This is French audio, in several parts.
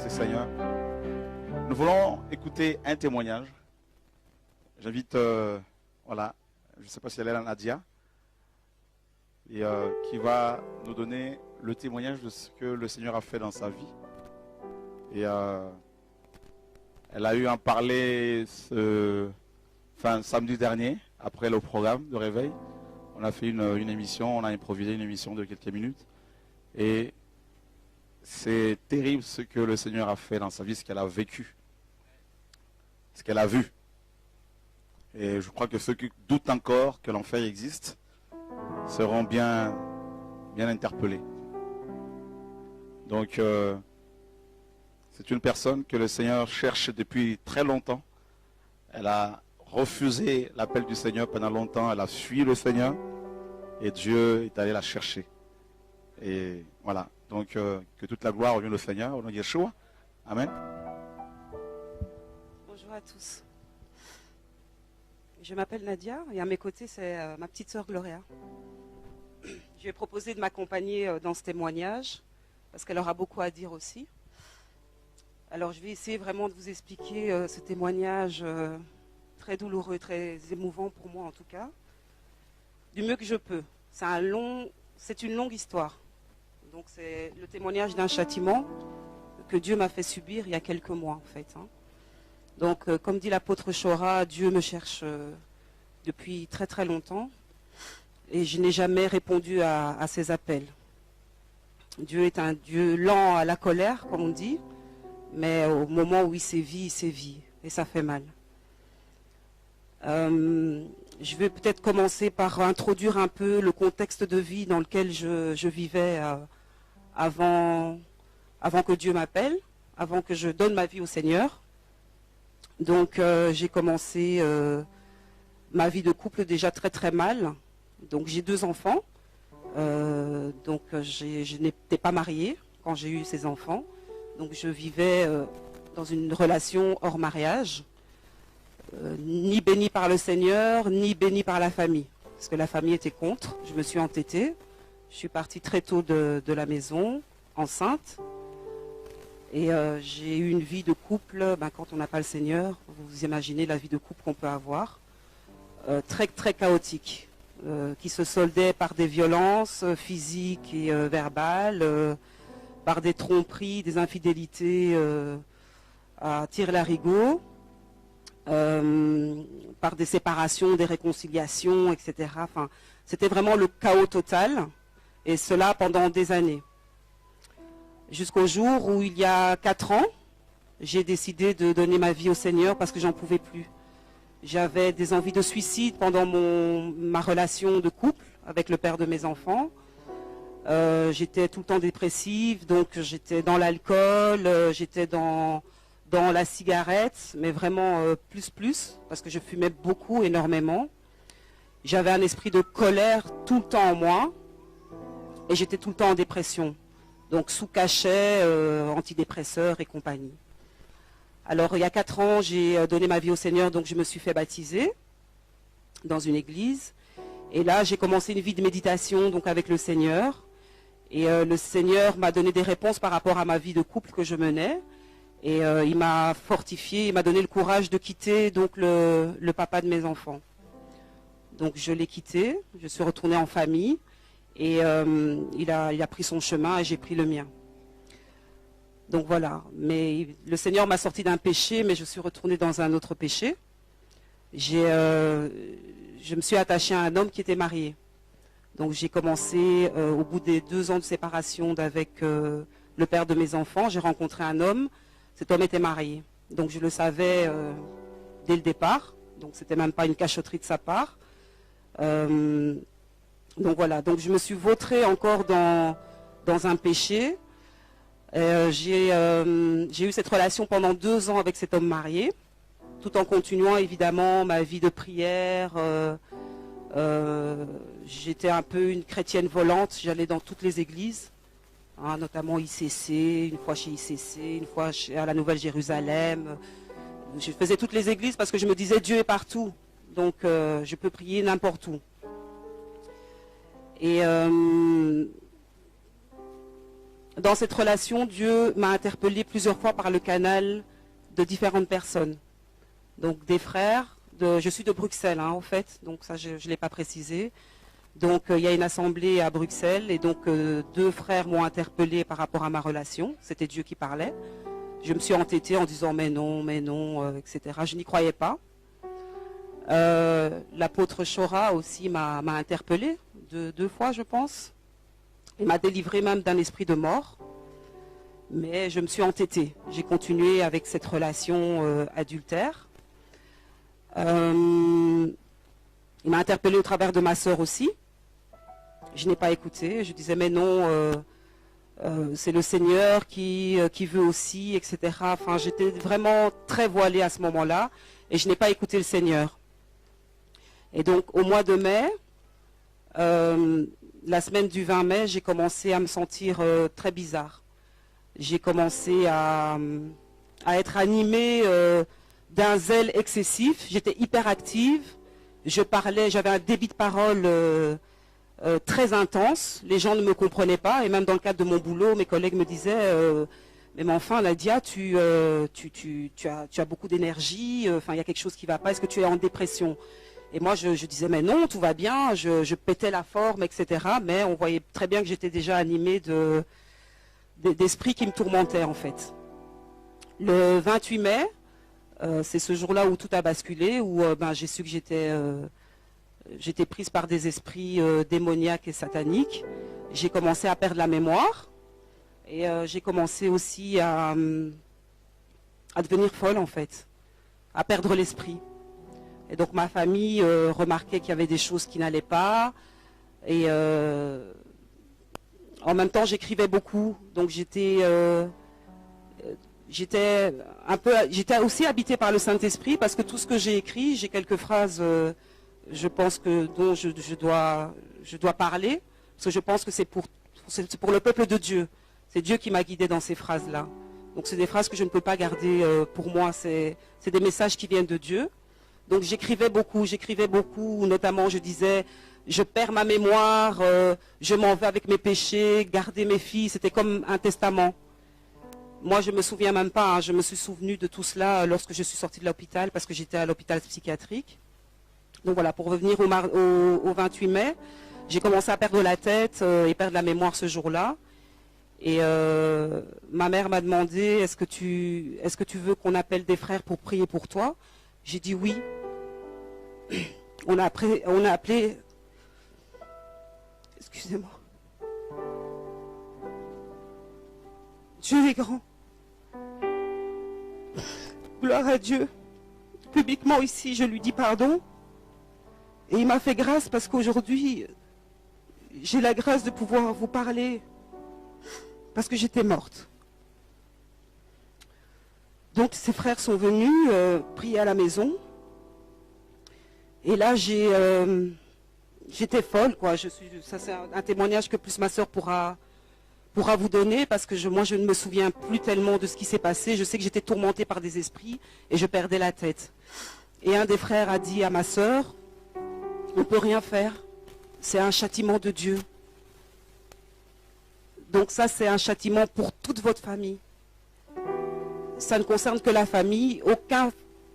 Merci Seigneur. Nous voulons écouter un témoignage. J'invite, voilà, je ne sais pas si elle est là, Nadia, et qui va nous donner le témoignage de ce que le Seigneur a fait dans sa vie. Et elle a eu à en parler samedi dernier, après le programme de réveil. On a fait une émission, on a improvisé une émission de quelques minutes. Et c'est terrible ce que le Seigneur a fait dans sa vie, ce qu'elle a vécu, ce qu'elle a vu. Et je crois que ceux qui doutent encore que l'enfer existe seront bien interpellés. Donc, c'est une personne que le Seigneur cherche depuis très longtemps. Elle a refusé l'appel du Seigneur pendant longtemps. Elle a fui le Seigneur. Et Dieu est allé la chercher. Et voilà. Donc, que toute la gloire revienne au Seigneur, au nom de Yeshua. Amen. Bonjour à tous. Je m'appelle Nadia et à mes côtés, c'est ma petite sœur Gloria. Je lui ai proposé de m'accompagner dans ce témoignage parce qu'elle aura beaucoup à dire aussi. Alors, je vais essayer vraiment de vous expliquer ce témoignage très douloureux, très émouvant pour moi en tout cas, du mieux que je peux. C'est une longue histoire. Donc c'est le témoignage d'un châtiment que Dieu m'a fait subir il y a quelques mois en fait. Donc comme dit l'apôtre Chora, Dieu me cherche depuis très très longtemps et je n'ai jamais répondu à ses appels. Dieu est un Dieu lent à la colère comme on dit, mais au moment où il sévit et ça fait mal. Je vais peut-être commencer par introduire un peu le contexte de vie dans lequel je vivais avant que Dieu m'appelle, avant que je donne ma vie au Seigneur. Donc j'ai commencé ma vie de couple déjà très très mal. Donc j'ai 2 enfants. Donc je n'étais pas mariée quand j'ai eu ces enfants. Donc je vivais dans une relation hors mariage. Ni béni par le Seigneur, ni béni par la famille. Parce que la famille était contre. Je me suis entêtée. Je suis partie très tôt de la maison, enceinte. Et j'ai eu une vie de couple, quand on n'a pas le Seigneur, vous imaginez la vie de couple qu'on peut avoir, très très chaotique, qui se soldait par des violences physiques et verbales, par des tromperies, des infidélités à tire-larigot. Par des séparations, des réconciliations, etc. Enfin, c'était vraiment le chaos total, et cela pendant des années. Jusqu'au jour où, il y a 4 ans, j'ai décidé de donner ma vie au Seigneur parce que j'en pouvais plus. J'avais des envies de suicide pendant ma relation de couple avec le père de mes enfants. J'étais tout le temps dépressive, donc j'étais dans l'alcool, j'étais dans la cigarette, mais vraiment plus, parce que je fumais beaucoup, énormément. J'avais un esprit de colère tout le temps en moi, et j'étais tout le temps en dépression. Donc sous cachet, antidépresseurs et compagnie. Alors il y a 4 ans, j'ai donné ma vie au Seigneur, donc je me suis fait baptiser dans une église. Et là, j'ai commencé une vie de méditation donc avec le Seigneur. Et le Seigneur m'a donné des réponses par rapport à ma vie de couple que je menais. Et il m'a fortifié, il m'a donné le courage de quitter donc le papa de mes enfants. Donc je l'ai quitté, je suis retournée en famille et il a pris son chemin et j'ai pris le mien. Donc voilà, mais le Seigneur m'a sorti d'un péché, mais je suis retournée dans un autre péché. Je me suis attachée à un homme qui était marié. Donc j'ai commencé, au bout des 2 ans de séparation avec le père de mes enfants, j'ai rencontré un homme. Cet homme était marié, donc je le savais dès le départ, donc c'était même pas une cachotterie de sa part. Donc voilà, donc je me suis vautrée encore dans un péché. J'ai eu cette relation pendant 2 ans avec cet homme marié, tout en continuant évidemment ma vie de prière. J'étais un peu une chrétienne volante, j'allais dans toutes les églises. Notamment ICC, une fois chez ICC, une fois à la Nouvelle-Jérusalem. Je faisais toutes les églises parce que je me disais Dieu est partout, donc je peux prier n'importe où. Et Dans cette relation, Dieu m'a interpellée plusieurs fois par le canal de différentes personnes. Donc des frères, je suis de Bruxelles en fait, donc ça je ne l'ai pas précisé. Donc il y a une assemblée à Bruxelles et donc 2 frères m'ont interpellée par rapport à ma relation. C'était Dieu qui parlait. Je me suis entêtée en disant mais non, etc. Je n'y croyais pas. L'apôtre Chora aussi m'a interpellée 2 fois je pense. Il m'a délivré même d'un esprit de mort. Mais je me suis entêtée. J'ai continué avec cette relation adultère. Il m'a interpellée au travers de ma sœur aussi. Je n'ai pas écouté. Je disais mais non, c'est le Seigneur qui veut aussi, etc. Enfin, j'étais vraiment très voilée à ce moment-là et je n'ai pas écouté le Seigneur. Et donc au mois de mai, la semaine du 20 mai, j'ai commencé à me sentir très bizarre. J'ai commencé à être animée d'un zèle excessif. J'étais hyper active. Je parlais, j'avais un débit de parole très intense. Les gens ne me comprenaient pas. Et même dans le cadre de mon boulot, mes collègues me disaient mais enfin, Nadia, tu as beaucoup d'énergie. Enfin, il y a quelque chose qui ne va pas. Est-ce que tu es en dépression? Et moi, je disais mais non, tout va bien. Je pétais la forme, etc. Mais on voyait très bien que j'étais déjà animée d'esprits qui me tourmentaient en fait. Le 28 mai, c'est ce jour-là où tout a basculé, où j'ai su que j'étais prise par des esprits démoniaques et sataniques. J'ai commencé à perdre la mémoire et j'ai commencé aussi à devenir folle en fait, à perdre l'esprit. Et donc ma famille remarquait qu'il y avait des choses qui n'allaient pas et en même temps j'écrivais beaucoup, donc j'étais aussi habitée par le Saint-Esprit parce que tout ce que j'ai écrit, j'ai quelques phrases, je pense dont je dois parler, parce que je pense que c'est pour le peuple de Dieu. C'est Dieu qui m'a guidée dans ces phrases-là. Donc c'est des phrases que je ne peux pas garder pour moi, c'est des messages qui viennent de Dieu. Donc j'écrivais beaucoup, notamment je disais, je perds ma mémoire, je m'en vais avec mes péchés, garder mes filles, c'était comme un testament. Moi je ne me souviens même pas, hein, je me suis souvenue de tout cela lorsque je suis sortie de l'hôpital, parce que j'étais à l'hôpital psychiatrique. Donc voilà, pour revenir au 28 mai, j'ai commencé à perdre la tête et perdre la mémoire ce jour-là. Et ma mère m'a demandé, est-ce que tu veux qu'on appelle des frères pour prier pour toi? J'ai dit oui. On a appelé, excusez-moi. Dieu est grand. Gloire à Dieu. Publiquement ici, je lui dis pardon. Et il m'a fait grâce parce qu'aujourd'hui, j'ai la grâce de pouvoir vous parler. Parce que j'étais morte. Donc ces frères sont venus prier à la maison. Et là j'étais folle, quoi. Ça c'est un témoignage que plus ma soeur pourra vous donner, parce que moi je ne me souviens plus tellement de ce qui s'est passé. Je sais que j'étais tourmentée par des esprits et je perdais la tête. Et un des frères a dit à ma soeur, on ne peut rien faire, c'est un châtiment de Dieu. Donc ça c'est un châtiment pour toute votre famille. Ça ne concerne que la famille,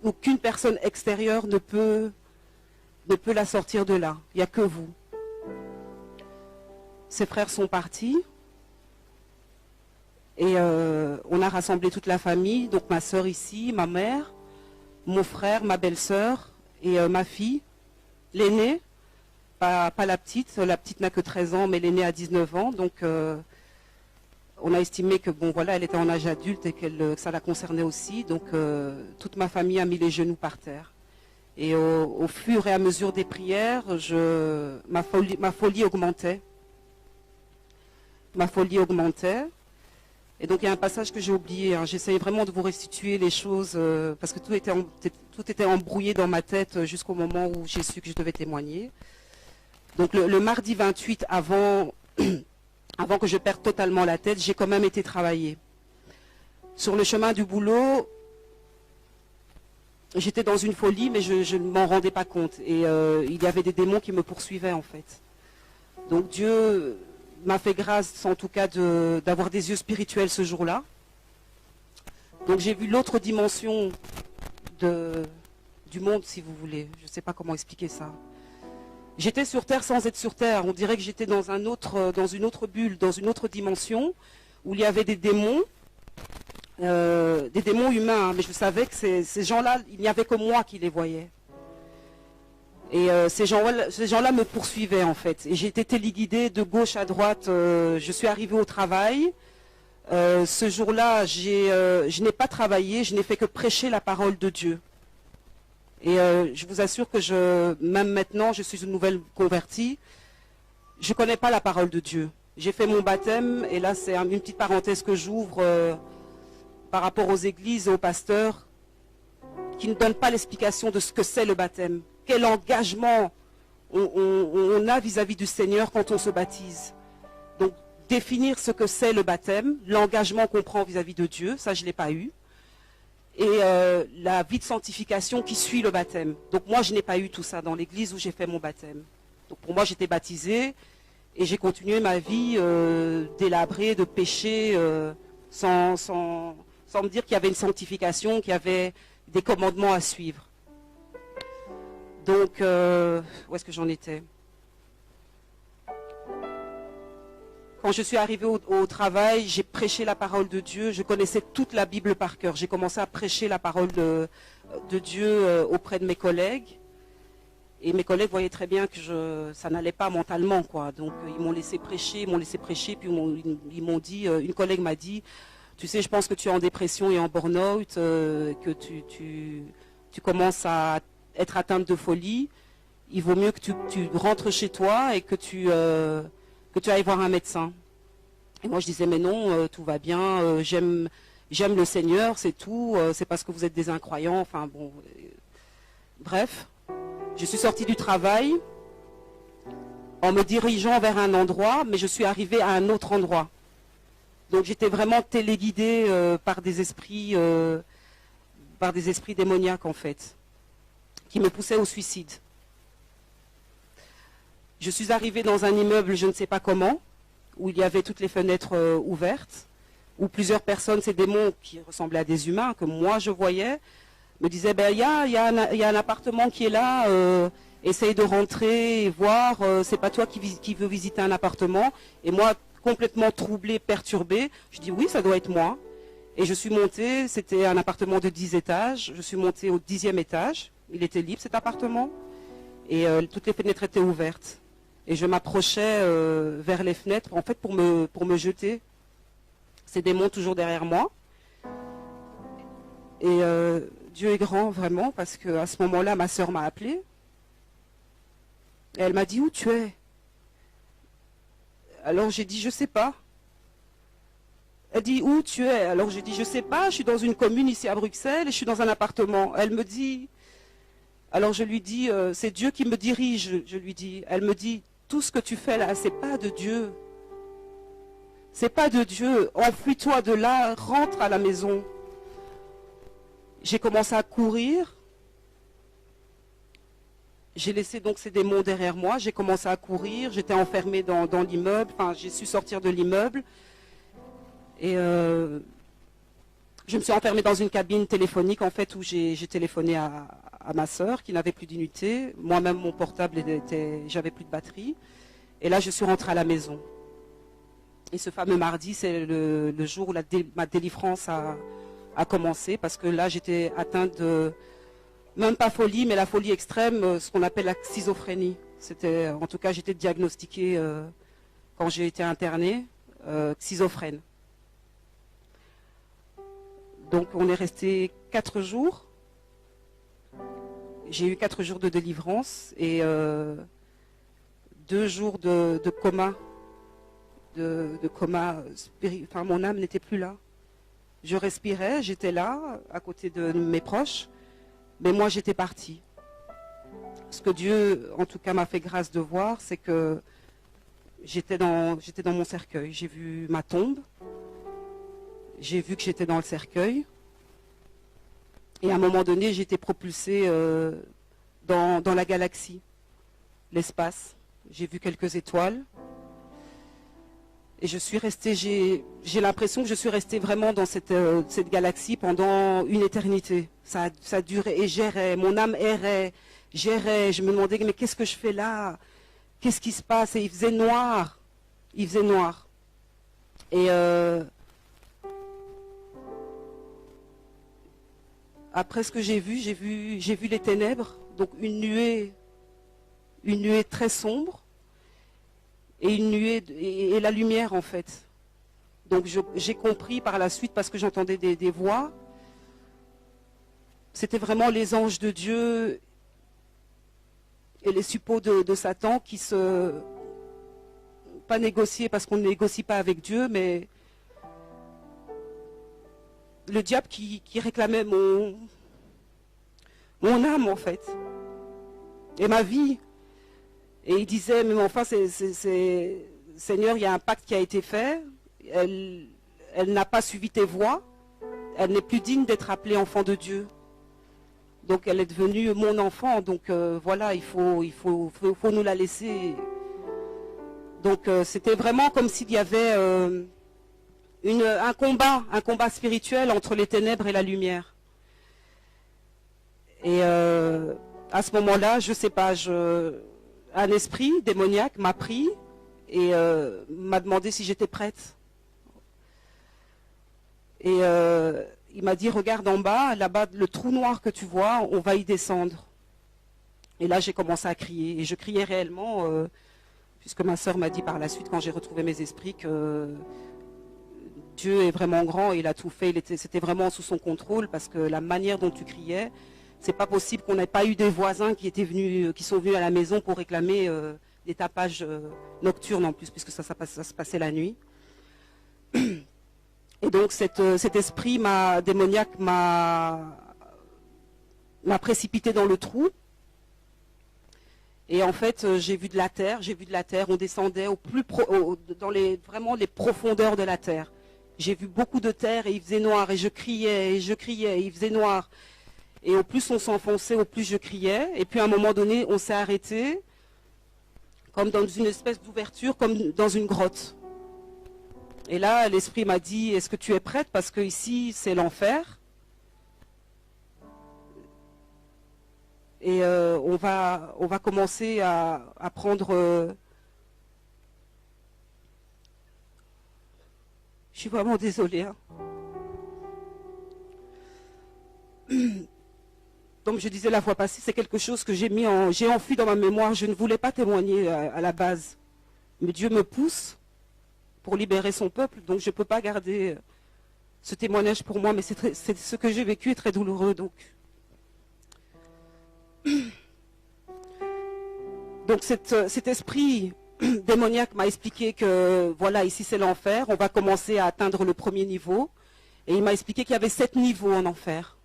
aucune personne extérieure ne peut la sortir de là. Il n'y a que vous. Ses frères sont partis. Et on a rassemblé toute la famille. Donc ma soeur ici, ma mère, mon frère, ma belle-sœur et ma fille. L'aînée, pas la petite. La petite n'a que 13 ans, mais l'aînée a 19 ans. Donc on a estimé que bon voilà, elle était en âge adulte et que ça la concernait aussi. Donc toute ma famille a mis les genoux par terre. Et au fur et à mesure des prières, ma folie augmentait. Ma folie augmentait. Et donc il y a un passage que j'ai oublié. Hein. J'essayais vraiment de vous restituer les choses parce que tout était embrouillé dans ma tête jusqu'au moment où j'ai su que je devais témoigner. Donc le mardi 28, avant que je perde totalement la tête, j'ai quand même été travailler. Sur le chemin du boulot, j'étais dans une folie, mais je ne m'en rendais pas compte. Et il y avait des démons qui me poursuivaient en fait. Donc Dieu m'a fait grâce en tout cas d'avoir des yeux spirituels ce jour-là. Donc j'ai vu l'autre dimension du monde, si vous voulez. Je ne sais pas comment expliquer ça. J'étais sur Terre sans être sur Terre. On dirait que j'étais dans une autre bulle, dans une autre dimension, où il y avait des démons humains. Mais je savais que ces gens-là, il n'y avait que moi qui les voyais. Et ces gens-là me poursuivaient en fait. Et j'ai été téléguidée de gauche à droite. Je suis arrivée au travail. Ce jour-là, je n'ai pas travaillé, je n'ai fait que prêcher la parole de Dieu. Et je vous assure que même maintenant, je suis une nouvelle convertie. Je ne connais pas la parole de Dieu. J'ai fait mon baptême, et là c'est une petite parenthèse que j'ouvre par rapport aux églises et aux pasteurs qui ne donnent pas l'explication de ce que c'est le baptême. Quel engagement on a vis-à-vis du Seigneur quand on se baptise. Donc définir ce que c'est le baptême, l'engagement qu'on prend vis-à-vis de Dieu, ça je ne l'ai pas eu. Et la vie de sanctification qui suit le baptême. Donc moi je n'ai pas eu tout ça dans l'église où j'ai fait mon baptême. Donc pour moi j'étais baptisée et j'ai continué ma vie délabrée, de péché, sans me dire qu'il y avait une sanctification, qu'il y avait des commandements à suivre. Donc, où est-ce que j'en étais? Quand je suis arrivée au travail, j'ai prêché la parole de Dieu. Je connaissais toute la Bible par cœur. J'ai commencé à prêcher la parole de Dieu auprès de mes collègues. Et mes collègues voyaient très bien que ça n'allait pas mentalement, quoi. Donc, ils m'ont laissé prêcher, puis ils m'ont dit, une collègue m'a dit, tu sais, je pense que tu es en dépression et en burn-out, que tu commences à être atteinte de folie. Il vaut mieux que tu rentres chez toi et que tu ailles voir un médecin. Et moi je disais mais non, tout va bien, j'aime le Seigneur, c'est tout, c'est parce que vous êtes des incroyants, enfin bon. Bref, je suis sortie du travail en me dirigeant vers un endroit, mais je suis arrivée à un autre endroit. Donc j'étais vraiment téléguidée par des esprits démoniaques en fait, qui me poussaient au suicide. Je suis arrivée dans un immeuble, je ne sais pas comment, où il y avait toutes les fenêtres ouvertes, où plusieurs personnes, ces démons qui ressemblaient à des humains, que moi je voyais, me disaient, ben, il y a un appartement qui est là, essaye de rentrer et voir, c'est pas toi qui veux visiter un appartement. Et moi, complètement troublée, perturbée, je dis oui, ça doit être moi. Et je suis montée, c'était un appartement de 10 étages, je suis montée au 10e étage, il était libre cet appartement, et toutes les fenêtres étaient ouvertes. Et je m'approchais vers les fenêtres, en fait, pour me jeter. Ces démons toujours derrière moi. Et Dieu est grand, vraiment, parce qu'à ce moment-là, ma sœur m'a appelée. Et elle m'a dit, où tu es? Alors j'ai dit, je sais pas. Elle dit, où tu es? Alors j'ai dit, je sais pas, je suis dans une commune ici à Bruxelles et je suis dans un appartement. Elle me dit, alors je lui dis, c'est Dieu qui me dirige, je lui dis. Elle me dit, tout ce que tu fais là, c'est pas de Dieu. C'est pas de Dieu. Enfuis-toi de là, rentre à la maison. J'ai commencé à courir. J'ai laissé donc ces démons derrière moi. J'ai commencé à courir. J'étais enfermée dans l'immeuble. Enfin, j'ai su sortir de l'immeuble. Et je me suis enfermée dans une cabine téléphonique, en fait, où j'ai téléphoné à ma sœur, qui n'avait plus d'unité. Moi-même, mon portable, j'avais plus de batterie. Et là, je suis rentrée à la maison. Et ce fameux mardi, c'est le jour où ma délivrance a commencé, parce que là, j'étais atteinte de, même pas folie, mais la folie extrême, ce qu'on appelle la schizophrénie. En tout cas, j'étais diagnostiquée, quand j'ai été internée, schizophrène. Donc, on est resté 4 jours. J'ai eu 4 jours de délivrance et 2 jours de coma. De coma spirituel. Enfin, mon âme n'était plus là. Je respirais, j'étais là, à côté de mes proches, mais moi j'étais partie. Ce que Dieu, en tout cas, m'a fait grâce de voir, c'est que j'étais dans mon cercueil. J'ai vu ma tombe, j'ai vu que j'étais dans le cercueil, et à un moment donné, j'étais propulsée dans la galaxie, l'espace. J'ai vu quelques étoiles. Et je suis restée, j'ai l'impression que je suis restée vraiment dans cette galaxie pendant une éternité. Ça durait et j'errais, mon âme errait, j'errais, je me demandais mais qu'est-ce que je fais là? Qu'est-ce qui se passe? Et il faisait noir. Il faisait noir. Et après ce que j'ai vu les ténèbres, donc une nuée très sombre et une nuée et la lumière en fait. Donc j'ai compris par la suite parce que j'entendais des voix. C'était vraiment les anges de Dieu et les suppôts de Satan qui se pas négocier parce qu'on ne négocie pas avec Dieu, mais le diable qui réclamait mon âme en fait et ma vie. Et il disait mais enfin Seigneur, il y a un pacte qui a été fait, elle n'a pas suivi tes voies, elle n'est plus digne d'être appelée enfant de Dieu. Donc elle est devenue mon enfant, donc voilà, il faut nous la laisser. Donc c'était vraiment comme s'il y avait un combat spirituel entre les ténèbres et la lumière. Et à ce moment-là, je sais pas, un esprit démoniaque m'a pris et m'a demandé si j'étais prête. Et il m'a dit, regarde en bas, là-bas, le trou noir que tu vois, on va y descendre. Et là, j'ai commencé à crier. Et je criais réellement, puisque ma sœur m'a dit par la suite, quand j'ai retrouvé mes esprits, que Dieu est vraiment grand, et il a tout fait, c'était vraiment sous son contrôle, parce que la manière dont tu criais, c'est pas possible qu'on n'ait pas eu des voisins qui sont venus à la maison pour réclamer des tapages nocturnes en plus, puisque ça se passait la nuit. Et donc cet esprit démoniaque m'a précipité dans le trou. Et en fait, j'ai vu de la terre, on descendait vraiment les profondeurs de la terre. J'ai vu beaucoup de terre et il faisait noir et je criais, et il faisait noir. Et au plus on s'enfonçait, au plus je criais. Et puis à un moment donné, on s'est arrêté, comme dans une espèce d'ouverture, comme dans une grotte. Et là, l'esprit m'a dit, est-ce que tu es prête? Parce que ici, c'est l'enfer. Et on va commencer à prendre... Je suis vraiment désolée. Hein. Comme je disais la fois passée, c'est quelque chose que j'ai enfui dans ma mémoire. Je ne voulais pas témoigner à la base. Mais Dieu me pousse pour libérer son peuple, donc je ne peux pas garder ce témoignage pour moi, mais c'est ce que j'ai vécu est très douloureux. Donc cet esprit démoniaque m'a expliqué que voilà, ici c'est l'enfer, on va commencer à atteindre le premier niveau, et il m'a expliqué qu'il y avait 7 niveaux en enfer.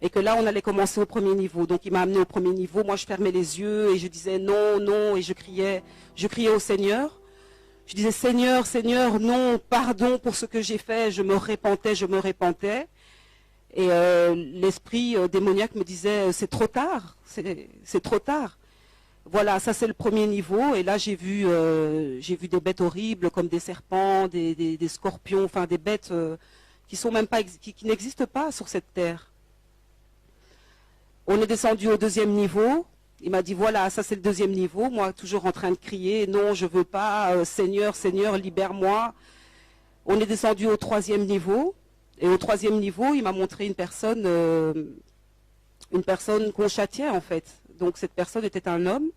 Et que là, on allait commencer au premier niveau. Donc il m'a amené au premier niveau, moi je fermais les yeux et je disais non, non, et je criais au Seigneur. Je disais Seigneur, Seigneur, non, pardon pour ce que j'ai fait, je me repentais. Et l'esprit démoniaque me disait c'est trop tard, c'est trop tard. Voilà, ça c'est le premier niveau. Et là j'ai vu des bêtes horribles comme des serpents, des scorpions, enfin des bêtes qui sont même pas, qui n'existent pas sur cette terre. On est descendu au deuxième niveau. Il m'a dit, voilà, ça c'est le deuxième niveau. Moi, toujours en train de crier, non, je ne veux pas, Seigneur, Seigneur, libère-moi. On est descendu au troisième niveau. Et au troisième niveau, il m'a montré une personne qu'on châtiait, en fait. Donc, cette personne était un homme.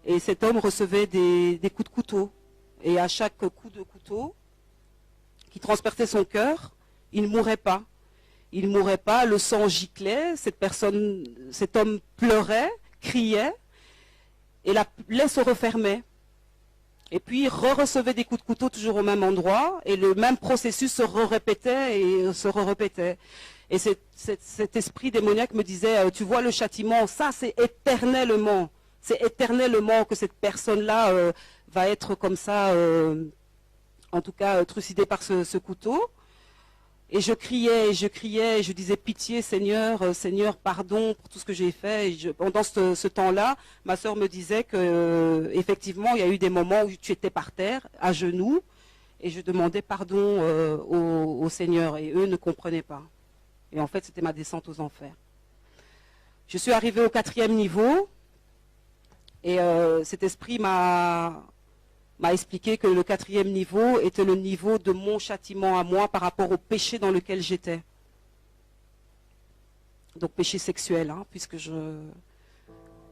Et cet homme recevait des coups de couteau. Et à chaque coup de couteau, qui transperçait son cœur, il ne mourait pas. Il ne mourait pas, le sang giclait, cet homme pleurait, criait, et la plaie se refermait. Et puis il recevait des coups de couteau toujours au même endroit, et le même processus se répétait et se répétait. Et cet esprit démoniaque me disait, tu vois le châtiment, ça c'est éternellement que cette personne-là va être comme ça, en tout cas trucidée par ce couteau. Et je criais, et je disais pitié Seigneur, Seigneur, pardon pour tout ce que j'ai fait. Et pendant ce temps-là, ma sœur me disait que effectivement, il y a eu des moments où tu étais par terre, à genoux, et je demandais pardon au Seigneur, et eux ne comprenaient pas. Et en fait, c'était ma descente aux enfers. Je suis arrivée au 4e niveau, et cet esprit m'a expliqué que le 4e niveau était le niveau de mon châtiment à moi par rapport au péché dans lequel j'étais. Donc péché sexuel, hein, puisque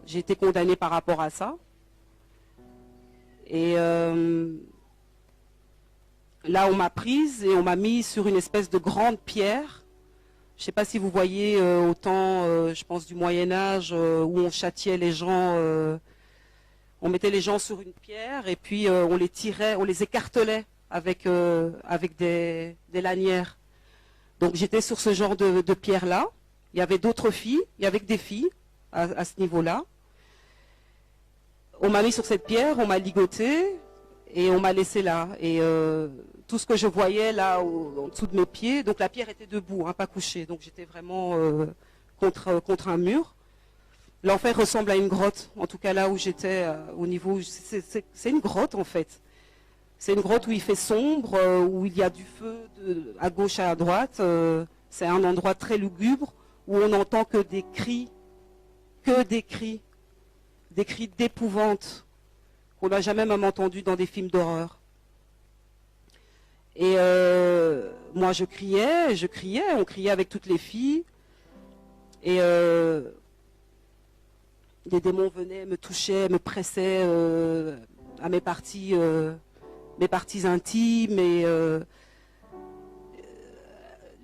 j'ai été condamnée par rapport à ça. Et là, on m'a prise et on m'a mis sur une espèce de grande pierre. Je ne sais pas si vous voyez au temps, je pense, du Moyen-Âge, où on châtiait les gens. On mettait les gens sur une pierre et puis on les tirait, on les écartelait avec des lanières. Donc j'étais sur ce genre de pierre-là. Il y avait d'autres filles, il y avait que des filles à ce niveau-là. On m'a mis sur cette pierre, on m'a ligoté et on m'a laissé là. Et tout ce que je voyais là en dessous de mes pieds, donc la pierre était debout, hein, pas couchée. Donc j'étais vraiment contre un mur. L'enfer ressemble à une grotte, en tout cas là où j'étais, au niveau, c'est une grotte en fait. C'est une grotte où il fait sombre, où il y a du feu à gauche et à droite. C'est un endroit très lugubre où on n'entend que des cris d'épouvante qu'on n'a jamais même entendu dans des films d'horreur. Et moi je criais, on criait avec toutes les filles. Et des démons venaient, me touchaient, me pressaient à mes parties intimes. Et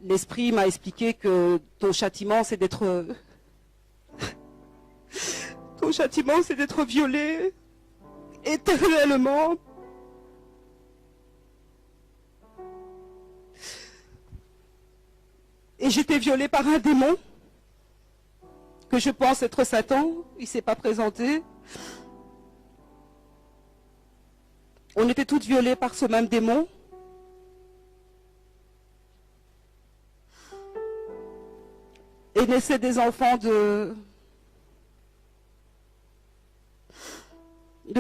l'esprit m'a expliqué que ton châtiment, c'est d'être violé éternellement. Et j'étais violée par un démon que je pense être Satan. Il ne s'est pas présenté. On était toutes violées par ce même démon. Et naissaient des enfants de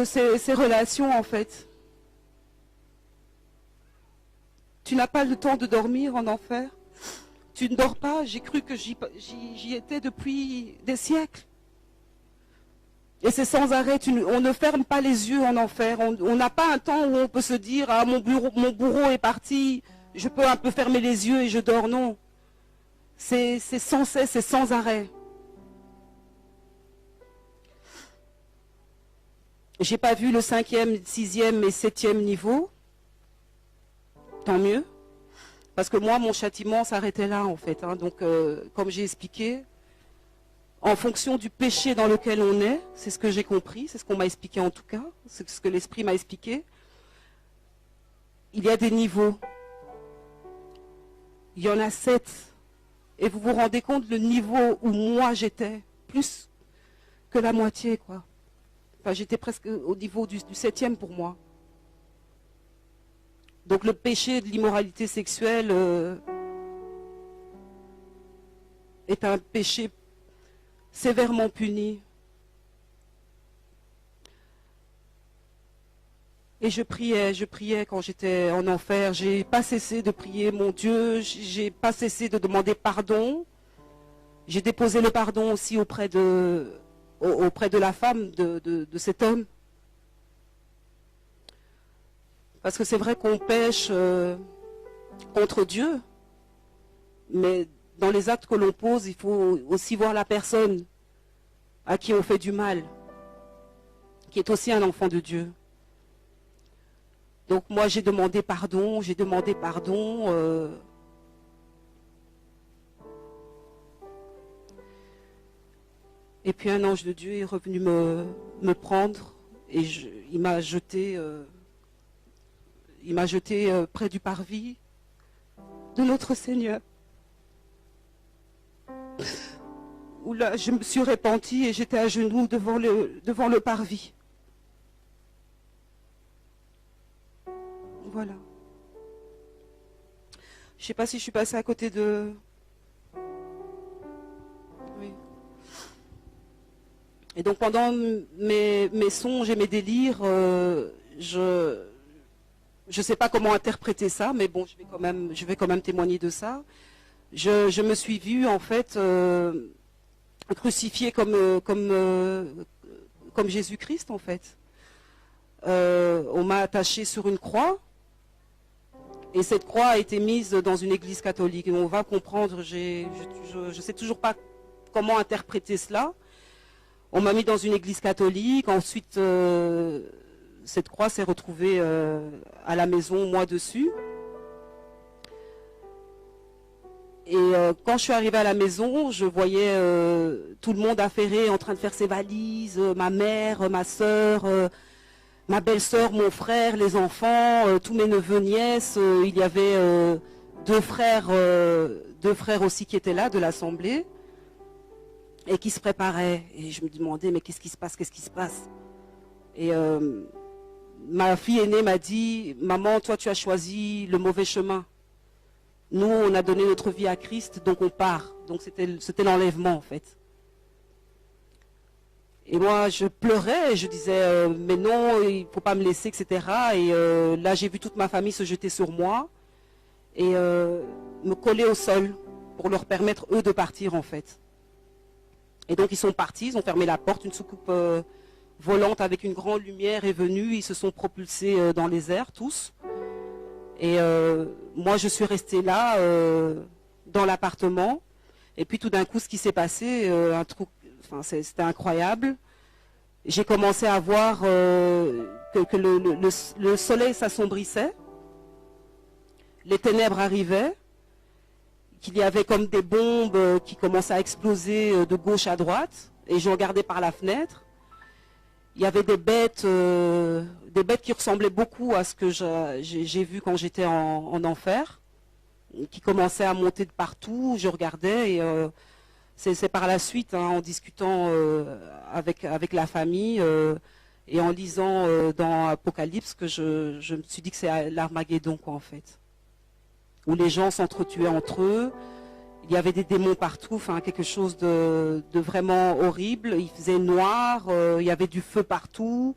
ces relations en fait. Tu n'as pas le temps de dormir en enfer. Tu ne dors pas, j'ai cru que j'y étais depuis des siècles. Et c'est sans arrêt, on ne ferme pas les yeux en enfer. On n'a pas un temps où on peut se dire, ah mon bourreau est parti, je peux un peu fermer les yeux et je dors. Non. C'est sans cesse, c'est sans arrêt. J'ai pas vu le 5e, 6e et 7e niveau. Tant mieux. Parce que moi, mon châtiment s'arrêtait là, en fait. Hein. Donc, comme j'ai expliqué, en fonction du péché dans lequel on est, c'est ce que j'ai compris, c'est ce qu'on m'a expliqué en tout cas, c'est ce que l'Esprit m'a expliqué, il y a des niveaux. Il y en a 7. Et vous vous rendez compte le niveau où moi j'étais, plus que la moitié, quoi. Enfin, j'étais presque au niveau du 7e pour moi. Donc le péché de l'immoralité sexuelle est un péché sévèrement puni. Et je priais quand j'étais en enfer. J'ai pas cessé de prier mon Dieu, j'ai pas cessé de demander pardon. J'ai déposé le pardon aussi auprès de la femme de cet homme. Parce que c'est vrai qu'on pêche contre Dieu, mais dans les actes que l'on pose, il faut aussi voir la personne à qui on fait du mal, qui est aussi un enfant de Dieu. Donc moi j'ai demandé pardon. Et puis un ange de Dieu est revenu me prendre et il m'a jeté près du parvis de notre Seigneur. Où là, je me suis repentie et j'étais à genoux devant le parvis. Voilà. Je ne sais pas si je suis passée à côté de... Oui. Et donc pendant mes songes et mes délires, je ne sais pas comment interpréter ça, mais bon, je vais quand même témoigner de ça. Je me suis vue en fait crucifiée comme Jésus-Christ en fait. On m'a attachée sur une croix. Et cette croix a été mise dans une église catholique. Et on va comprendre, je ne sais toujours pas comment interpréter cela. On m'a mis dans une église catholique. Ensuite, cette croix s'est retrouvée à la maison, moi dessus. Et quand je suis arrivée à la maison, je voyais tout le monde affairé en train de faire ses valises, ma mère, ma soeur, ma belle-sœur, mon frère, les enfants, tous mes neveux, nièces. Il y avait deux frères aussi qui étaient là de l'assemblée et qui se préparaient. Et je me demandais, mais qu'est-ce qui se passe, qu'est-ce qui se passe? Et ma fille aînée m'a dit, maman, toi tu as choisi le mauvais chemin. Nous, on a donné notre vie à Christ, donc on part. Donc c'était l'enlèvement en fait. Et moi, je pleurais et je disais, mais non, il ne faut pas me laisser, etc. Et là, j'ai vu toute ma famille se jeter sur moi et me coller au sol pour leur permettre, eux, de partir, en fait. Et donc, ils sont partis, ils ont fermé la porte. Une soucoupe volante avec une grande lumière est venue. Ils se sont propulsés dans les airs, tous. Et moi, je suis restée là, dans l'appartement. Et puis, tout d'un coup, ce qui s'est passé, un truc... Enfin, c'était incroyable. J'ai commencé à voir que le soleil s'assombrissait, les ténèbres arrivaient, qu'il y avait comme des bombes qui commençaient à exploser de gauche à droite, et je regardais par la fenêtre. Il y avait des bêtes qui ressemblaient beaucoup à ce que j'ai vu quand j'étais en enfer, qui commençaient à monter de partout. Je regardais et... c'est par la suite, hein, en discutant avec la famille et en lisant dans Apocalypse que je me suis dit que c'est l'Armageddon, quoi, en fait. Où les gens s'entretuaient entre eux, il y avait des démons partout, enfin quelque chose de vraiment horrible. Il faisait noir, il y avait du feu partout,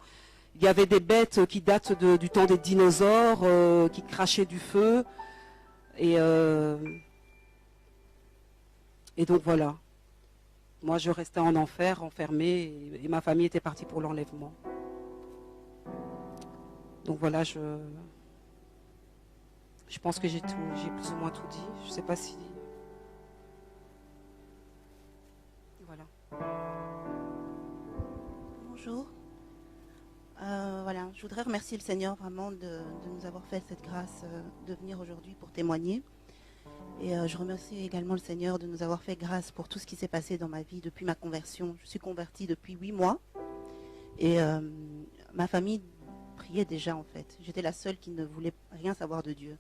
il y avait des bêtes qui datent du temps des dinosaures, qui crachaient du feu. Et donc voilà. Moi, je restais en enfer, enfermée, et ma famille était partie pour l'enlèvement. Donc voilà, je pense que j'ai plus ou moins tout dit. Je ne sais pas si... Voilà. Bonjour. Voilà, je voudrais remercier le Seigneur vraiment de nous avoir fait cette grâce de venir aujourd'hui pour témoigner. Et je remercie également le Seigneur de nous avoir fait grâce pour tout ce qui s'est passé dans ma vie depuis ma conversion. Je suis convertie depuis 8 mois et ma famille priait déjà en fait. J'étais la seule qui ne voulait rien savoir de Dieu.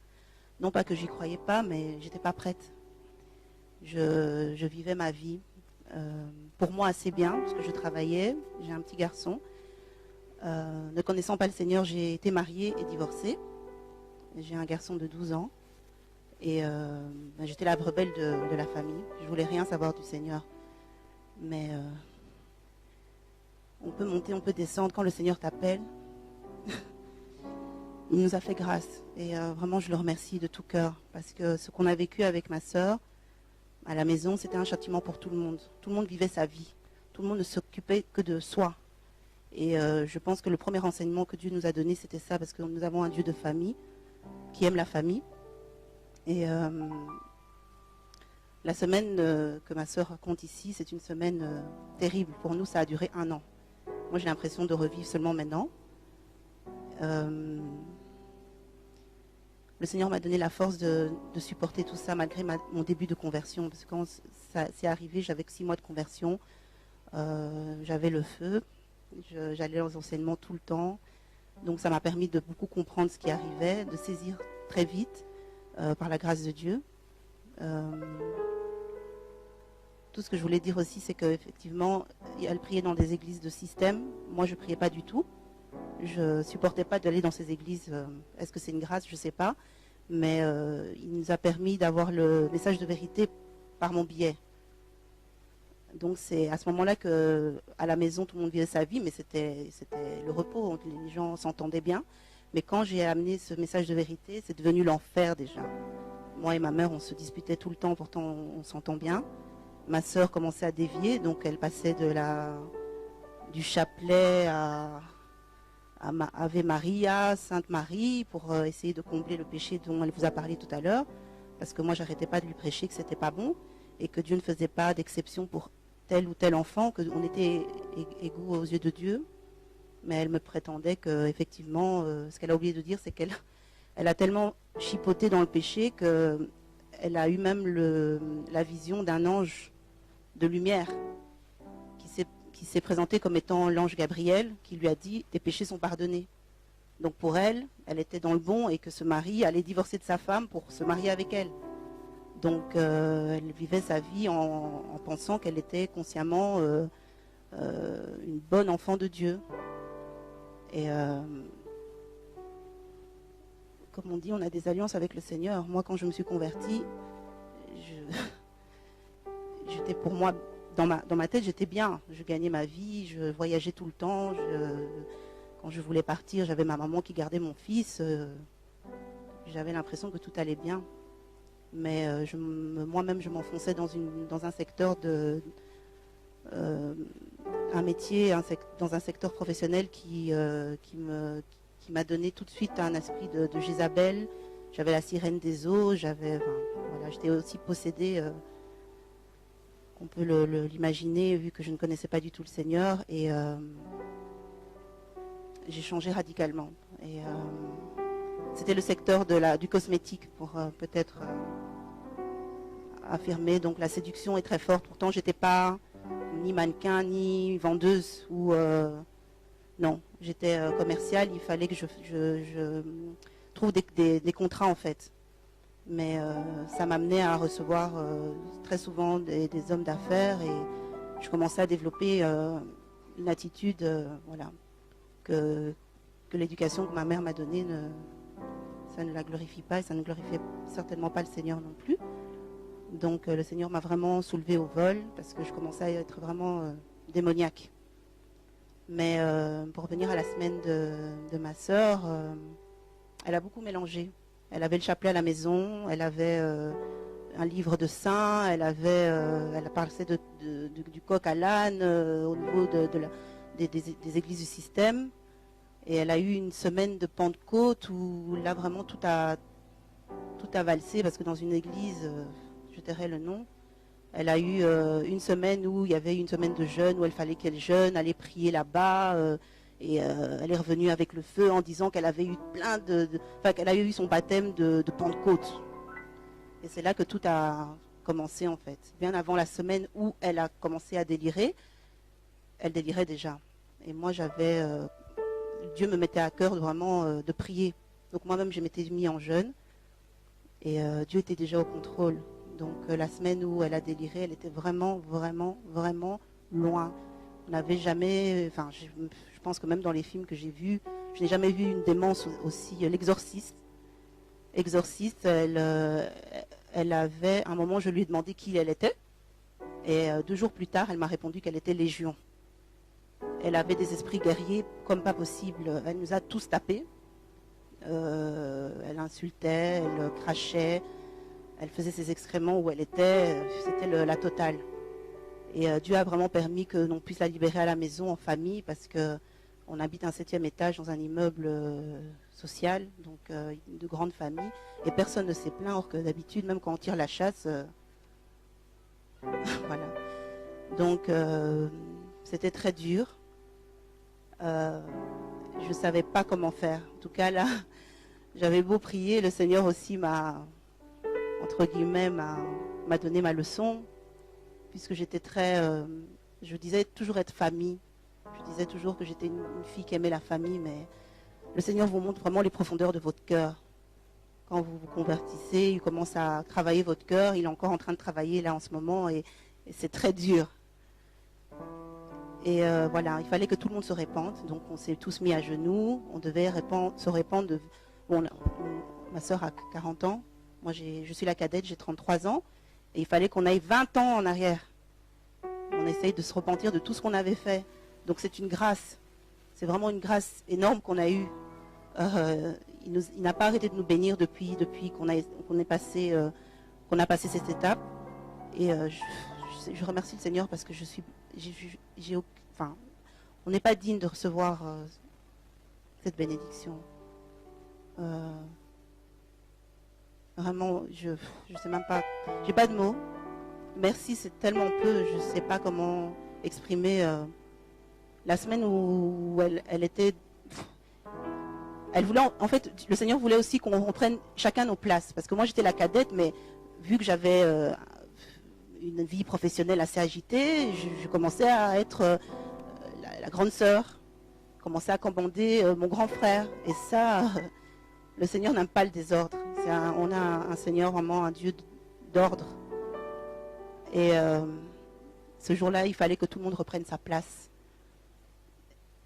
Non pas que j'y croyais pas, mais j'étais pas prête. Je vivais ma vie pour moi assez bien parce que je travaillais, j'ai un petit garçon. Ne connaissant pas le Seigneur, j'ai été mariée et divorcée. J'ai un garçon de 12 ans. Et j'étais la rebelle de la famille. Je voulais rien savoir du Seigneur. Mais on peut monter, on peut descendre. Quand le Seigneur t'appelle, il nous a fait grâce. Et vraiment, je le remercie de tout cœur. Parce que ce qu'on a vécu avec ma sœur, à la maison, c'était un châtiment pour tout le monde. Tout le monde vivait sa vie. Tout le monde ne s'occupait que de soi. Et je pense que le premier enseignement que Dieu nous a donné, c'était ça. Parce que nous avons un Dieu de famille, qui aime la famille. Et la semaine que ma sœur raconte ici, c'est une semaine terrible. Pour nous, ça a duré 1 an. Moi, j'ai l'impression de revivre seulement maintenant. Le Seigneur m'a donné la force de supporter tout ça malgré mon début de conversion. Parce que quand ça s'est arrivé, j'avais que 6 mois de conversion. J'avais le feu. J'allais aux enseignements tout le temps. Donc ça m'a permis de beaucoup comprendre ce qui arrivait, de saisir très vite. Par la grâce de Dieu. Tout ce que je voulais dire aussi, c'est qu'effectivement, elle priait dans des églises de système. Moi, je ne priais pas du tout. Je ne supportais pas d'aller dans ces églises. Est-ce que c'est une grâce? Je ne sais pas. mais il nous a permis d'avoir le message de vérité par mon biais. Donc c'est à ce moment-là que à la maison tout le monde vivait sa vie, mais c'était le repos, les gens s'entendaient bien. Mais quand j'ai amené ce message de vérité, c'est devenu l'enfer déjà. Moi et ma mère, on se disputait tout le temps, pourtant on s'entend bien. Ma sœur commençait à dévier, donc elle passait du chapelet à Ave Maria, Sainte Marie, pour essayer de combler le péché dont elle vous a parlé tout à l'heure. Parce que moi, j'arrêtais pas de lui prêcher que c'était pas bon et que Dieu ne faisait pas d'exception pour tel ou tel enfant, qu'on était égaux aux yeux de Dieu. Mais elle me prétendait que, effectivement, ce qu'elle a oublié de dire, c'est qu'elle a tellement chipoté dans le péché qu'elle a eu même la vision d'un ange de lumière qui s'est présenté comme étant l'ange Gabriel, qui lui a dit « tes péchés sont pardonnés ». Donc pour elle, elle était dans le bon et que ce mari allait divorcer de sa femme pour se marier avec elle. Donc elle vivait sa vie en pensant qu'elle était consciemment une bonne enfant de Dieu. Et comme on dit, on a des alliances avec le Seigneur. Moi, quand je me suis convertie, j'étais pour moi, dans ma tête, j'étais bien. Je gagnais ma vie, je voyageais tout le temps. Quand je voulais partir, j'avais ma maman qui gardait mon fils. J'avais l'impression que tout allait bien. Mais moi-même, je m'enfonçais dans un secteur un métier, dans un secteur professionnel qui m'a donné tout de suite un esprit de Jézabel. J'avais la sirène des eaux, j'étais aussi possédée, on peut l'imaginer vu que je ne connaissais pas du tout le Seigneur, et j'ai changé radicalement. Et c'était le secteur du cosmétique, pour peut-être affirmer. Donc la séduction est très forte. Pourtant, j'étais pas ni mannequin, ni vendeuse, non, j'étais commerciale. Il fallait que je trouve des contrats, en fait. Mais ça m'amenait à recevoir très souvent des hommes d'affaires, et je commençais à développer une attitude, que l'éducation que ma mère m'a donnée, ça ne la glorifie pas, et ça ne glorifiait certainement pas le Seigneur non plus. Donc le Seigneur m'a vraiment soulevée au vol, parce que je commençais à être vraiment démoniaque. Mais pour revenir à la semaine de ma sœur, elle a beaucoup mélangé. Elle avait le chapelet à la maison, elle avait un livre de saints, elle parlait du coq à l'âne au niveau des églises du système. Et elle a eu une semaine de Pentecôte où là vraiment tout a valsé, parce que dans une église, je tairai le nom, elle a eu une semaine où il y avait une semaine de jeûne, où il fallait qu'elle jeûne, aller prier là-bas, et elle est revenue avec le feu en disant qu'elle avait eu qu'elle a eu son baptême de Pentecôte. Et c'est là que tout a commencé, en fait. Bien avant la semaine où elle a commencé à délirer, elle délirait déjà. Et moi, Dieu me mettait à cœur vraiment de prier. Donc moi-même, je m'étais mis en jeûne, et Dieu était déjà au contrôle. Donc la semaine où elle a déliré, elle était vraiment, vraiment, vraiment loin. On n'avait jamais, je pense que même dans les films que j'ai vus, je n'ai jamais vu une démence aussi. L'exorciste, elle avait, à un moment, je lui ai demandé qui elle était, et 2 jours plus tard, elle m'a répondu qu'elle était Légion. Elle avait des esprits guerriers comme pas possible. Elle nous a tous tapés. Elle insultait, elle crachait, elle faisait ses excréments où elle était. C'était la totale. Et Dieu a vraiment permis que l'on puisse la libérer à la maison, en famille, parce qu'on habite un 7e étage dans un immeuble social, donc de grande famille. Et personne ne s'est plaint, alors que d'habitude, même quand on tire la chasse, voilà. Donc c'était très dur. Je ne savais pas comment faire. En tout cas, là, j'avais beau prier, le Seigneur aussi entre guillemets, m'a donné ma leçon, puisque j'étais je disais toujours être famille. Je disais toujours que j'étais une fille qui aimait la famille, mais le Seigneur vous montre vraiment les profondeurs de votre cœur. Quand vous vous convertissez, il commence à travailler votre cœur. Il est encore en train de travailler là en ce moment, et c'est très dur. Et voilà, il fallait que tout le monde se répande. Donc on s'est tous mis à genoux. On devait se répandre. ma sœur a 40 ans, moi je suis la cadette, j'ai 33 ans, et il fallait qu'on aille 20 ans en arrière. On essaye de se repentir de tout ce qu'on avait fait. Donc c'est une grâce, c'est vraiment une grâce énorme qu'on a eue. Il n'a pas arrêté de nous bénir depuis qu'on a passé cette étape. Et je remercie le Seigneur parce que on n'est pas digne de recevoir cette bénédiction. Vraiment, je sais même pas, j'ai pas de mots. Merci, c'est tellement peu, je sais pas comment exprimer. La semaine où elle était, elle voulait, en fait, le Seigneur voulait aussi qu'on prenne chacun nos places, parce que moi j'étais la cadette, mais vu que j'avais une vie professionnelle assez agitée, je commençais à être la grande sœur, commençais à commander mon grand frère, et ça, le Seigneur n'aime pas le désordre. On a un Seigneur, vraiment un Dieu d'ordre. Et ce jour-là, il fallait que tout le monde reprenne sa place.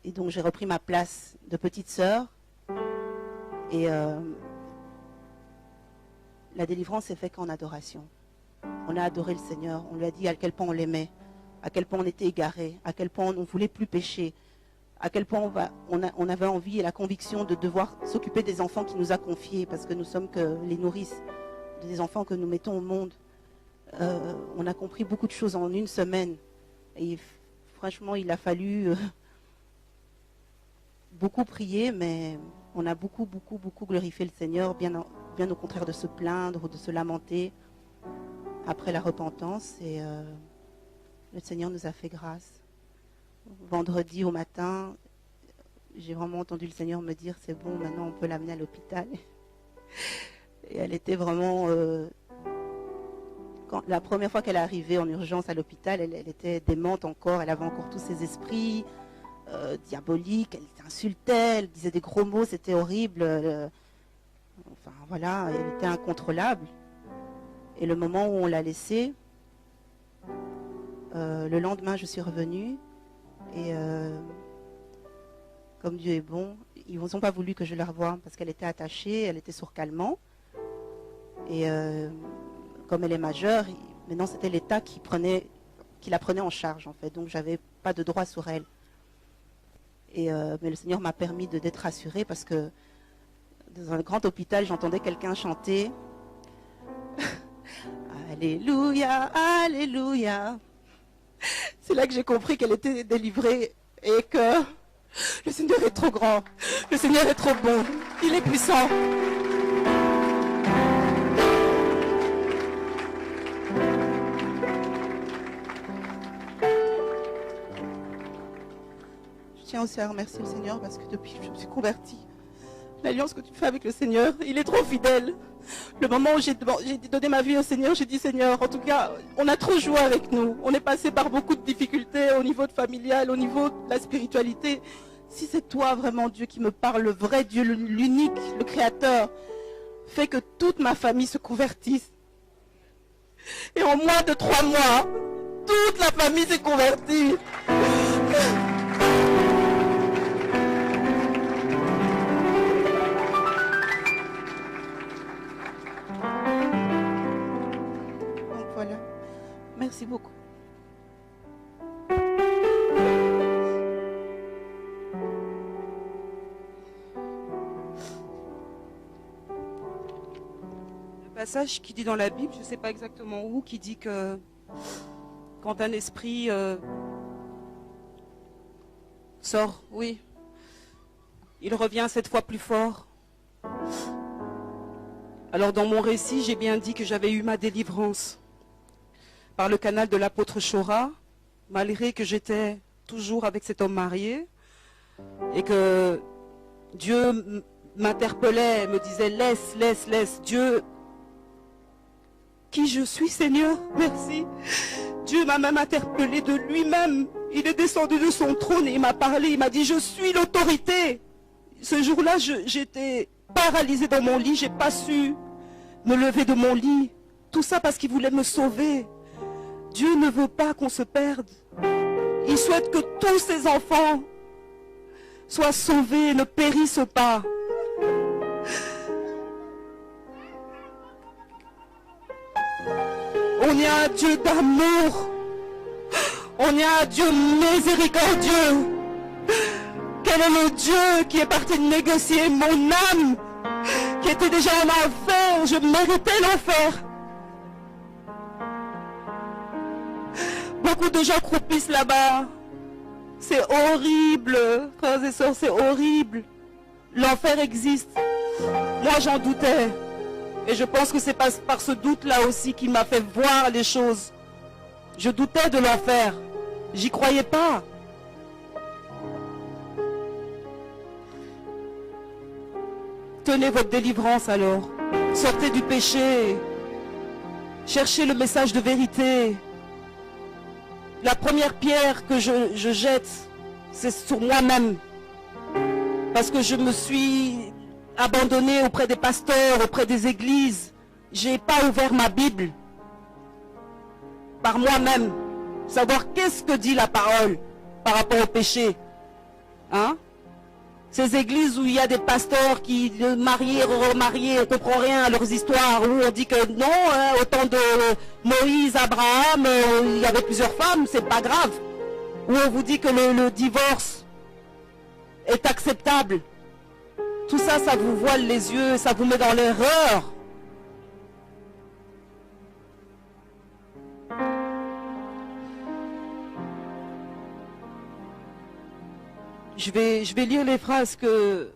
Et donc j'ai repris ma place de petite sœur. Et la délivrance s'est faite qu'en adoration. On a adoré le Seigneur, on lui a dit à quel point on l'aimait, à quel point on était égaré, à quel point on ne voulait plus pécher, à quel point on avait envie et la conviction de devoir s'occuper des enfants qu'il nous a confiés, parce que nous sommes que les nourrices des enfants que nous mettons au monde. On a compris beaucoup de choses en une semaine. Et franchement, il a fallu beaucoup prier, mais on a beaucoup glorifié le Seigneur, bien au contraire de se plaindre ou de se lamenter après la repentance. Et le Seigneur nous a fait grâce. Vendredi au matin, j'ai vraiment entendu le Seigneur me dire, c'est bon, maintenant on peut l'amener à l'hôpital. Et elle était vraiment... la première fois qu'elle est arrivée en urgence à l'hôpital, elle était démente encore, elle avait encore tous ses esprits diaboliques, elle insultait, elle disait des gros mots, c'était horrible. Enfin voilà, elle était incontrôlable. Et le moment où on l'a laissée, le lendemain je suis revenue, et comme Dieu est bon, ils n'ont pas voulu que je la revoie parce qu'elle était attachée, elle était sur calmant. Et comme elle est majeure, maintenant c'était l'État qui la prenait en charge en fait, donc j'avais pas de droit sur elle. Et mais le Seigneur m'a permis d'être rassurée parce que dans un grand hôpital, j'entendais quelqu'un chanter Alléluia, Alléluia. C'est là que j'ai compris qu'elle était délivrée et que le Seigneur est trop grand, le Seigneur est trop bon, il est puissant. Je tiens aussi à remercier le Seigneur parce que depuis que je me suis convertie, l'alliance que tu fais avec le Seigneur, il est trop fidèle. Le moment où j'ai donné ma vie au Seigneur, j'ai dit Seigneur, en tout cas, on a trop joué avec nous. On est passé par beaucoup de difficultés au niveau de familial, au niveau de la spiritualité. Si c'est toi vraiment Dieu qui me parle, le vrai Dieu, l'unique, le Créateur, fais que toute ma famille se convertisse. Et en moins de 3 mois, toute la famille s'est convertie. Voilà. Merci beaucoup. Le passage qui dit dans la Bible, je ne sais pas exactement où, qui dit que quand un esprit sort, oui, il revient 7 fois plus fort. Alors dans mon récit, j'ai bien dit que j'avais eu ma délivrance par le canal de l'apôtre Chora, malgré que j'étais toujours avec cet homme marié et que Dieu m'interpellait, me disait laisse, Dieu, qui je suis Seigneur, merci. Dieu m'a même interpellé de lui-même, il est descendu de son trône et il m'a parlé, il m'a dit je suis l'autorité. Ce jour-là, j'étais paralysée dans mon lit, j'ai pas su me lever de mon lit, tout ça parce qu'il voulait me sauver. Dieu ne veut pas qu'on se perde. Il souhaite que tous ses enfants soient sauvés, ne périssent pas. On est un Dieu d'amour. On est un Dieu miséricordieux. Quel est le Dieu qui est parti négocier mon âme, qui était déjà en enfer? Je méritais l'enfer. Beaucoup de gens croupissent là-bas. C'est horrible, frères et sœurs, c'est horrible. L'enfer existe. Moi, j'en doutais. Et je pense que c'est par ce doute-là aussi qui m'a fait voir les choses. Je doutais de l'enfer. J'y croyais pas. Tenez votre délivrance alors. Sortez du péché. Cherchez le message de vérité. La première pierre que je jette, c'est sur moi-même. Parce que je me suis abandonnée auprès des pasteurs, auprès des églises. Je n'ai pas ouvert ma Bible par moi-même. Savoir qu'est-ce que dit la parole par rapport au péché. Hein? Ces églises où il y a des pasteurs qui mariés, remariés, on ne comprend rien à leurs histoires, où on dit que non, au temps de Moïse, Abraham, il y avait plusieurs femmes, c'est pas grave. Où on vous dit que le divorce est acceptable. Tout ça, ça vous voile les yeux, ça vous met dans l'erreur. Je vais lire les phrases que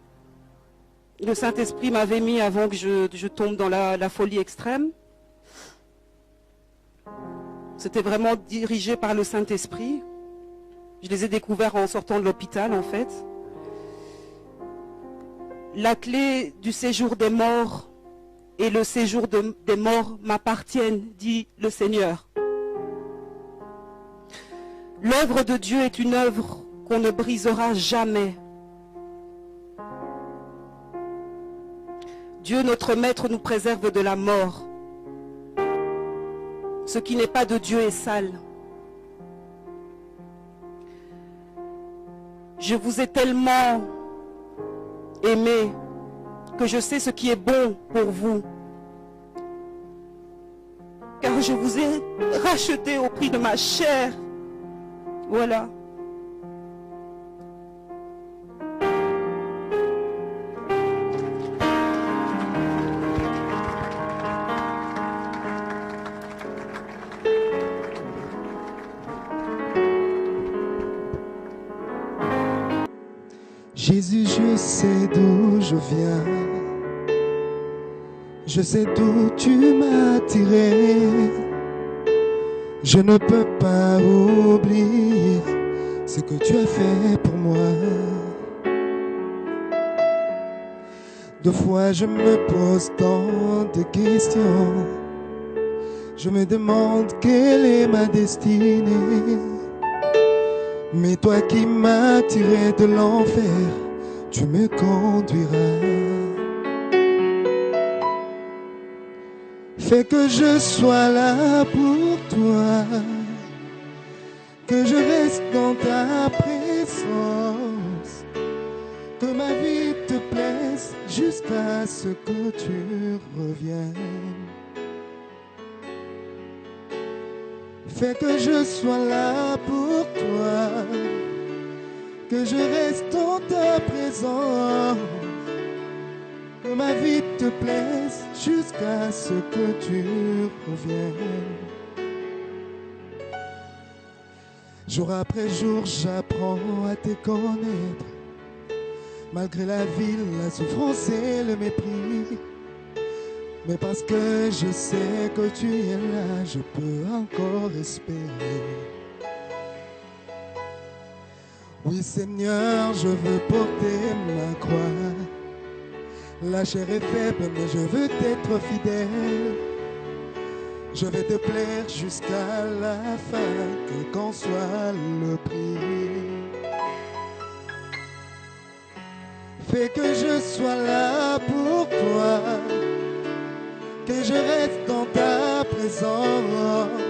le Saint-Esprit m'avait mis avant que je tombe dans la folie extrême. C'était vraiment dirigé par le Saint-Esprit. Je les ai découverts en sortant de l'hôpital, en fait. La clé du séjour des morts et le séjour des morts m'appartiennent, dit le Seigneur. L'œuvre de Dieu est une œuvre qu'on ne brisera jamais. Dieu, notre Maître, nous préserve de la mort. Ce qui n'est pas de Dieu est sale. Je vous ai tellement aimé que je sais ce qui est bon pour vous. Car je vous ai racheté au prix de ma chair. Voilà. Jésus, je sais d'où je viens, je sais d'où tu m'as tiré. Je ne peux pas oublier ce que tu as fait pour moi. Deux fois je me pose tant de questions. Je me demande quelle est ma destinée. Mais toi qui m'as tiré de l'enfer, tu me conduiras. Fais que je sois là pour toi, que je reste dans ta présence, que ma vie te plaise jusqu'à ce que tu reviennes. Fais que je sois là pour toi, que je reste dans ta présence, que ma vie te plaise jusqu'à ce que tu reviennes. Jour après jour, j'apprends à te connaître, malgré la vie, la souffrance et le mépris. Mais parce que je sais que tu es là, je peux encore espérer. Oui Seigneur, je veux porter ma croix. La chair est faible, mais je veux t'être fidèle. Je vais te plaire jusqu'à la fin, quel qu'en soit le prix. Fais que je sois là pour toi, que je reste dans ta présence,